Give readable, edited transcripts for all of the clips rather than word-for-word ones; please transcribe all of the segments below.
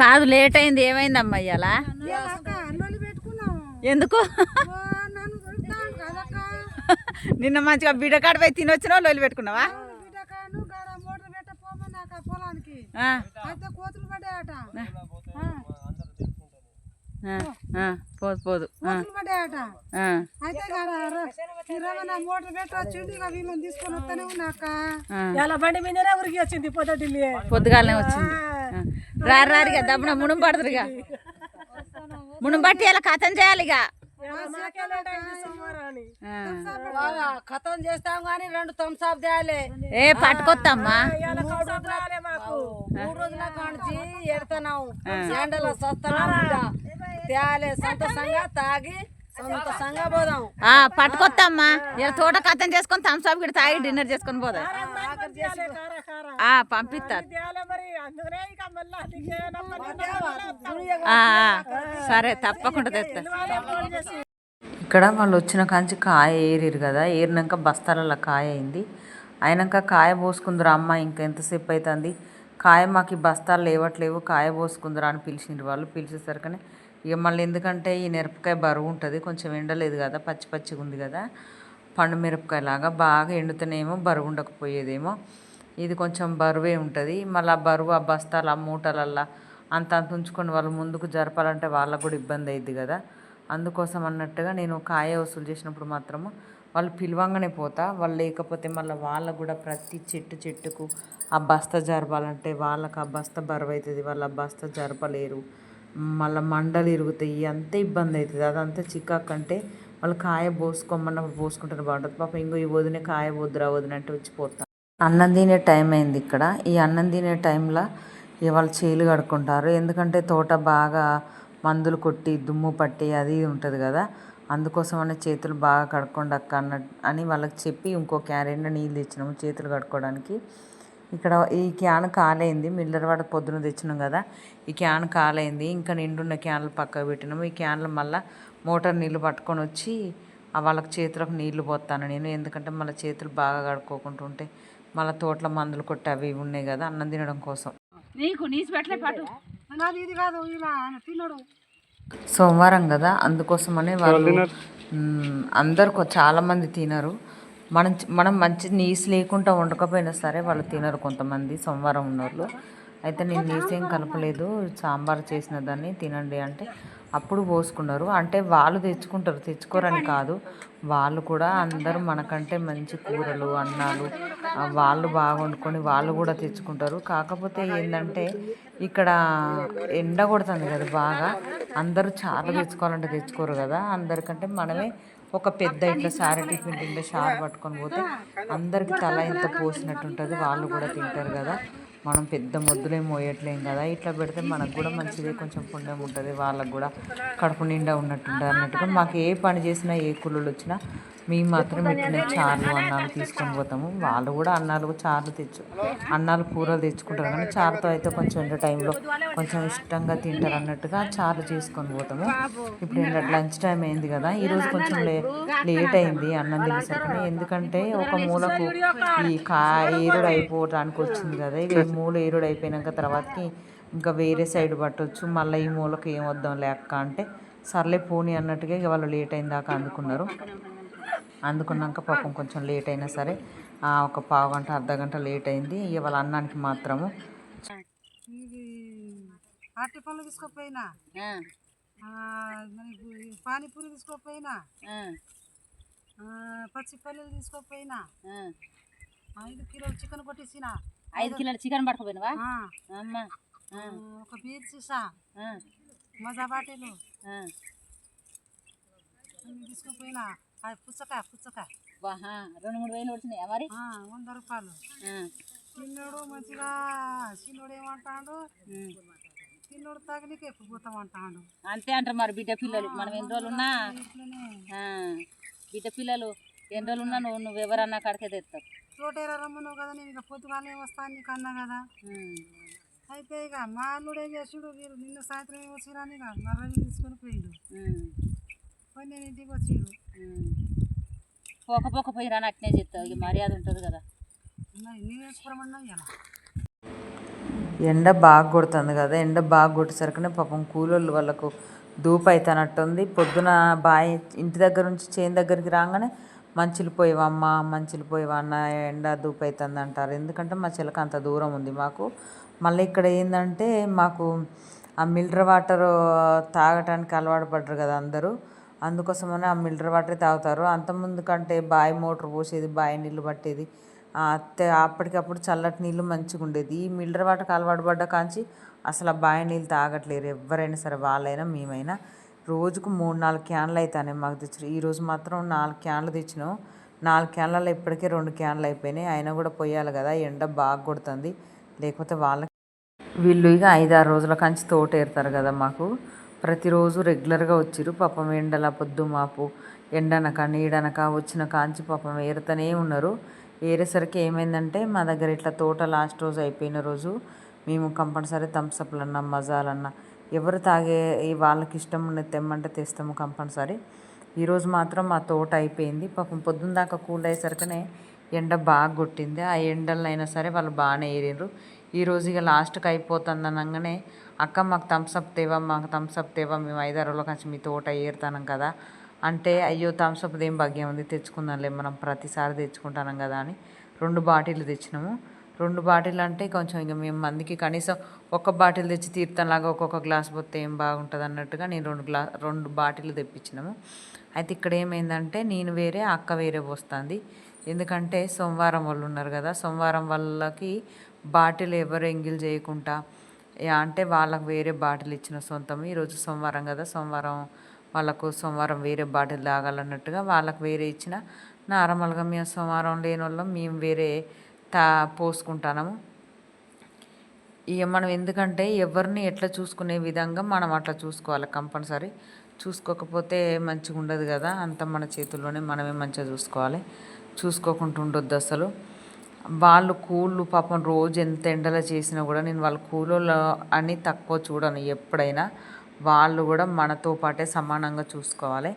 కాదు లేట్ అయింది. ఏమైందమ్మా ఇవాళ? ఎందుకు? నిన్న మంచిగా బిడ్డకాడ పోయి తినొచ్చినా లొల్లి పెట్టుకున్నావా? పోదు పోదు పొద్దుగాలనే వచ్చింది. రారిగా దబ్బున మునుం పడుతుందిగా. మునుం బట్టి ఇలా కథం చేయాలి. ఇక కథం చేస్తాం గానీ 2 థమ్స్అప్ తేయాలి. ఏ పట్టుకొత్తమ్మా 3 రోజుల కాంచి ఎడతాం ఎండలో సస్తున్నాం. తేయాలి సంతోషంగా తాగి సంతోషంగా పోదాం. పట్టుకొత్తమ్మా. ఇలా తోట కథం చేసుకొని థమ్స్అప్ గిడ తాగి డిన్నర్ చేసుకొని పోదాం. పంపిస్తా. సరే తప్పకుండా తెస్తా. ఇక్కడ వాళ్ళు వచ్చిన కాంచి కాయ ఏరిరు కదా. ఏరినాక బస్తాలలో కాయ అయింది. అయినాక కాయ పోసుకుందరు. అమ్మ ఇంకా ఎంతసేపు అవుతుంది, కాయ మాకు బస్తాలు లేవట్లేవు, కాయ పోసుకుందరా అని పిలిచిండ్రు వాళ్ళు. పిలిచేసరికనే ఇక మళ్ళీ ఎందుకంటే ఈ మిరపకాయ బరువు ఉంటుంది, కొంచెం ఎండలేదు కదా, పచ్చి పచ్చిగా ఉంది కదా. పండు మిరపకాయ లాగా బాగా ఎండుతూనేమో బరువు ఉండకపోయేదేమో. ఇది కొంచెం బరువే ఉంటుంది. మళ్ళీ ఆ బరువు ఆ బస్తాలు ఆ మూటలల్లా అంత ఉంచుకొని వాళ్ళు ముందుకు జరపాలంటే వాళ్ళకు కూడా ఇబ్బంది అయ్యిద్ది కదా. అందుకోసం అన్నట్టుగా నేను కాయ వసూలు చేసినప్పుడు మాత్రము వాళ్ళు పిలవంగానే పోతా. వాళ్ళు లేకపోతే మళ్ళీ వాళ్ళకు కూడా ప్రతి చెట్టుకు ఆ బస్తా జరపాలంటే వాళ్ళకి ఆ బస్తా బరువు అవుతుంది, వాళ్ళు ఆ బస్తా జరపలేరు, మళ్ళీ మండలు ఇరుగుతాయి, అంతే ఇబ్బంది అవుతుంది. అదంతా చికాకు అంటే వాళ్ళు కాయ పోసుకోమన్నప్పుడు పోసుకుంటారు బాగుంటుంది. పాపం ఇంకో ఈ వదిన కాయ వద్దురా వదిన అంటే వచ్చిపోతాను. అన్నం తినే టైం అయింది ఇక్కడ. ఈ అన్నం తినే టైంలో వాళ్ళు చేలు కడుక్కుంటారు. ఎందుకంటే తోట బాగా మందులు కొట్టి దుమ్ము పట్టి అది ఉంటుంది కదా. అందుకోసం అనే చేతులు బాగా కడుక్కోండి అక్క అని వాళ్ళకి చెప్పి ఇంకో క్యారెండ్ నీళ్ళు తెచ్చినాము చేతులు కడుక్కోవడానికి. ఇక్కడ ఈ క్యాన్ కాలైంది. మిల్లర్ వాడ పొద్దున తెచ్చినాం కదా, ఈ క్యాన్ కాలైంది. ఇంకా నిండున్న క్యాన్లు పక్కకు పెట్టినాము. ఈ క్యాన్లు మళ్ళీ మోటార్ నీళ్ళు పట్టుకొని వచ్చి వాళ్ళకి చేతులకు నీళ్లు పోతాను నేను. ఎందుకంటే మళ్ళీ చేతులు బాగా కడుక్కోకుండా ఉంటే మళ్ళీ తోటల మందులు కొట్టి అవి ఇవి ఉన్నాయి కదా అన్నం తినడం కోసం. సోమవారం కదా, అందుకోసమనే వాళ్ళు అందరు చాలామంది తినరు. మనం మంచి నీసు లేకుండా వండకపోయినా సరే వాళ్ళు తినరు కొంతమంది సోమవారం ఉన్నోళ్ళు. అయితే నేను నీసేం కలపలేదు, సాంబార్ చేసిన దాన్ని తినండి అంటే అప్పుడు పోసుకున్నారు. అంటే వాళ్ళు తెచ్చుకుంటారు, తెచ్చుకోరని కాదు, వాళ్ళు కూడా అందరూ మనకంటే మంచి కూరలు అన్నాలు వాళ్ళు బాగా వండుకొని వాళ్ళు కూడా తెచ్చుకుంటారు. కాకపోతే ఏంటంటే ఇక్కడ ఎండ కొడుతుంది కదా బాగా, అందరూ చాలా తెచ్చుకోవాలంటే తెచ్చుకోరు కదా. అందరికంటే మనమే ఒక పెద్ద ఇట్లా సారీ టిఫిన్ తింటే షార్ పట్టుకొని పోతే అందరికి తల ఎంత పోసినట్టు ఉంటుంది, వాళ్ళు కూడా తింటారు కదా. మనం పెద్ద మొద్దులేం మోయట్లేం కదా, ఇట్లా పెడితే మనకు కూడా మంచిది, కొంచెం పుణ్యం ఉంటుంది, వాళ్ళకు కూడా కడుపు నిండా ఉన్నట్టుంటుంది అన్నట్టుగా. మాకు ఏ పని చేసినా ఏ కూలీలు వచ్చినా మేము మాత్రం ఇట్లనే చార్లు అన్నాలు తీసుకొని పోతాము. వాళ్ళు కూడా అన్నాలు చార్లు అన్నాలు కూరలు తెచ్చుకుంటారు, కానీ చారుతో అయితే కొంచెం ఎండ టైంలో కొంచెం ఇష్టంగా తింటారు అన్నట్టుగా చార్లు చేసుకొని పోతాము. ఇప్పుడు లంచ్ టైం అయింది కదా, ఈరోజు కొంచెం లేట్ అయింది అన్నం తినేసరికి. ఎందుకంటే ఒక మూలకు ఈ ఏరుడు అయిపోవడానికి వచ్చింది కదా, ఇక మూల ఏరుడు అయిపోయినాక తర్వాతకి ఇంకా వేరే సైడ్ పట్టవచ్చు. మళ్ళీ ఈ మూలకు ఏం వద్దాం లేక అంటే సర్లే పోనీ అన్నట్టుగా ఇక వాళ్ళు లేట్ అయిన దాకా అందుకున్నాక పాపం కొంచెం లేట్ అయినా సరే ఒక పావు గంట అర్ధగంట లేట్ అయింది. ఇక వాళ్ళ అన్నానికి మాత్రము అరటి పళ్ళు తీసుకోపోయినా, పానీపూరి తీసుకోపోయినా, పచ్చి పల్లెలు తీసుకోపోయినా, 5 కిలోలు చికెన్ కొట్టించిన. 5 కిలోల చికెన్ పట్టుకుపోయినవా? ఒక బీర్ సీసా, మజా బాటిలు తీసుకుపోయినా. పుచ్చకాయ 2-3 వేలు వచ్చినాయా మరి? 100 రూపాయలు. చిన్నోడు మంచిగా, చిన్నోడు ఏమంటాడు, చిన్నోడు తగిలికి ఎక్కువ పోతామంటాడు. అంతే అంటారు మరి బిడ్డ పిల్లలు. మనం ఎన్ని రోజులు ఉన్నా బిడ్డ పిల్లలు ఎన్ని రోజులు ఉన్నా నువ్వు ఎవరన్నా కడికే తెస్తారు. తోటేరా రమ్మన్నావు కదా, నేను ఇక పొద్దుగానే వస్తాను నీకు అన్నా కదా. అయితే ఇక మా అల్లుడు ఏం చేసాడు, వీరు నిన్న సాయంత్రం ఏం వచ్చిరాని ఇక మర్రని తీసుకొని పోయిండు. పోయి నేను ఇంటికి వచ్చిండు. పోక పోయిరా అట్నే చెప్తావు, ఇక మర్యాద ఉంటుంది కదా. నేను వేసుకోమన్నా ఇలా ఎండ బాగా కొడుతుంది కదా, ఎండ బాగా కొట్టేసరికనే పాపం కూలోళ్ళు వాళ్ళకు దూపు అవుతానట్టుంది. పొద్దున బాయ్ ఇంటి దగ్గర నుంచి చేను దగ్గరికి రాగానే మంచిలు పోయేవమ్మ మంచిలు పోయేవా అన్న ఎండ దూపు అవుతుంది అంటారు. ఎందుకంటే మా చిలక అంత దూరం ఉంది మాకు. మళ్ళీ ఇక్కడ ఏంటంటే మాకు ఆ మినరల్ వాటర్ తాగటానికి అలవాటు పడ్డారు కదా అందరూ, అందుకోసమని ఆ మినరల్ వాటరే తాగుతారు. అంతకుముందు కంటే బావి మోటార్ పోసేది, బావి నీళ్ళు పట్టేది, అప్పటికప్పుడు చల్లటి నీళ్ళు మంచిగా ఉండేది. ఈ మినరల్ వాటర్కి అలవాటు పడ్డ కాంచి అసలు ఆ బావి నీళ్ళు తాగట్లేరు ఎవరైనా సరే, వాళ్ళైనా మేమైనా. రోజుకు 3-4 క్యాన్లు అవుతాయి మాకు తెచ్చి. ఈరోజు మాత్రం 4 క్యాన్లు తెచ్చినాం. 4 క్యాన్లలో ఇప్పటికే 2 క్యాన్లు అయిపోయినాయి. అయినా కూడా పోయాలి కదా, ఎండ బాగా కొడుతుంది. లేకపోతే వాళ్ళకి వీళ్ళు ఇక 5-6 రోజుల కాంచి తోట ఏరుతారు కదా మాకు. ప్రతిరోజు రెగ్యులర్గా వచ్చిర్రు. పాపం ఎండల పొద్దు మాపు ఎండనక నీడనక వచ్చిన కాంచి పాపం ఏరుతూనే ఉన్నారు. ఏరేసరికి ఏమైందంటే మా దగ్గర ఇట్లా తోట లాస్ట్ రోజు అయిపోయిన రోజు మేము కంపల్సరీ థమ్స్అప్లన్నా మజాలన్నా ఎవరు తాగే వాళ్ళకి ఇష్టం ఉన్నది తెమ్మంటే తెస్తాము కంపల్సరీ. ఈరోజు మాత్రం మా తోట అయిపోయింది. పాపం పొద్దున్న దాకా కూల్ అయ్యేసరికనే ఎండ బాగా కొట్టింది. ఆ ఎండలైనా సరే వాళ్ళు బాగానే ఏరిండ్రు. ఈరోజు ఇక లాస్ట్కి అయిపోతుంది అనగానే అక్క మాకు థమ్స్అప్ తేవా, మాకు థమ్స్అప్ తేవా, మేము 5-6 రోజుల నుంచి మీ తోట ఏరుతాం కదా అంటే, అయ్యో థమ్స్అప్ ఏం భాగ్యం ఉంది తెచ్చుకుందాంలే, మనం ప్రతిసారి తెచ్చుకుంటాం కదా అని 2 బాటిల్ తెచ్చినాము. 2 బాటిల్ అంటే కొంచెం ఇక మేము మందికి కనీసం ఒక బాటిల్ తెచ్చి తీర్థంలాగా ఒక్కొక్క గ్లాస్ పోతే ఏం బాగుంటుంది అన్నట్టుగా నేను 2 బాటిల్ తెప్పించినాము. అయితే ఇక్కడ ఏమైందంటే నేను వేరే అక్క వేరే పోస్తుంది. ఎందుకంటే సోమవారం వాళ్ళు ఉన్నారు కదా, సోమవారం వాళ్ళకి బాటిల్ ఎవరు ఎంగిల్ చేయకుండా అంటే వాళ్ళకు వేరే బాటిల్ ఇచ్చిన సొంతం. ఈరోజు సోమవారం కదా, సోమవారం వాళ్ళకు సోమవారం వేరే బాటిల్ తాగాలన్నట్టుగా వాళ్ళకు వేరే ఇచ్చిన. నార్మల్గా మేము సోమవారం లేని వాళ్ళం మేము వేరే పోసుకుంటాము. ఇక మనం ఎందుకంటే ఎవరిని ఎట్లా చూసుకునే విధంగా మనం అట్లా చూసుకోవాలి కంపల్సరీ. చూసుకోకపోతే మంచిగా ఉండదు కదా, అంత మన చేతుల్లోనే మనమే మంచిగా చూసుకోవాలి. చూసుకోకుండా ఉండొద్దు అసలు. వాళ్ళు కూళ్ళు పాపం రోజు ఎంత ఎండలో చేసినా కూడా నేను వాళ్ళ కూలోళ్ళు అని తక్కువ చూడను ఎప్పుడైనా. వాళ్ళు కూడా మనతో పాటే సమానంగా చూసుకోవాలి.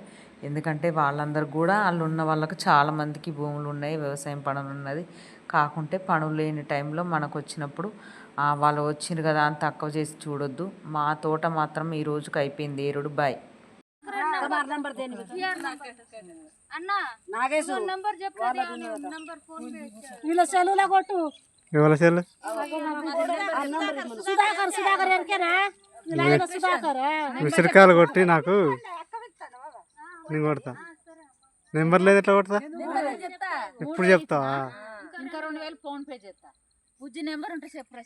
ఎందుకంటే వాళ్ళందరూ కూడా వాళ్ళు ఉన్న వాళ్ళకు చాలామందికి భూములు ఉన్నాయి, వ్యవసాయం పనులు ఉన్నది. కాకుంటే పనులు లేని టైంలో మనకు వచ్చినప్పుడు వాళ్ళు వచ్చిండ్రు కదా అని తక్కువ చేసి చూడొద్దు. మా తోట మాత్రం ఈ రోజుకి అయిపోయింది ఏరుడు. బాయ్. విసిరికాయలు కొట్టి నాకు నేను కొడతా. నెంబర్ లేదు, ఎట్లా కొడతా ఇప్పుడు చెప్తావా? ఇంకా 2000 ఫోన్ పే చేస్తా. బుజ్జి నెంబర్ ఉంటే చెప్పరా?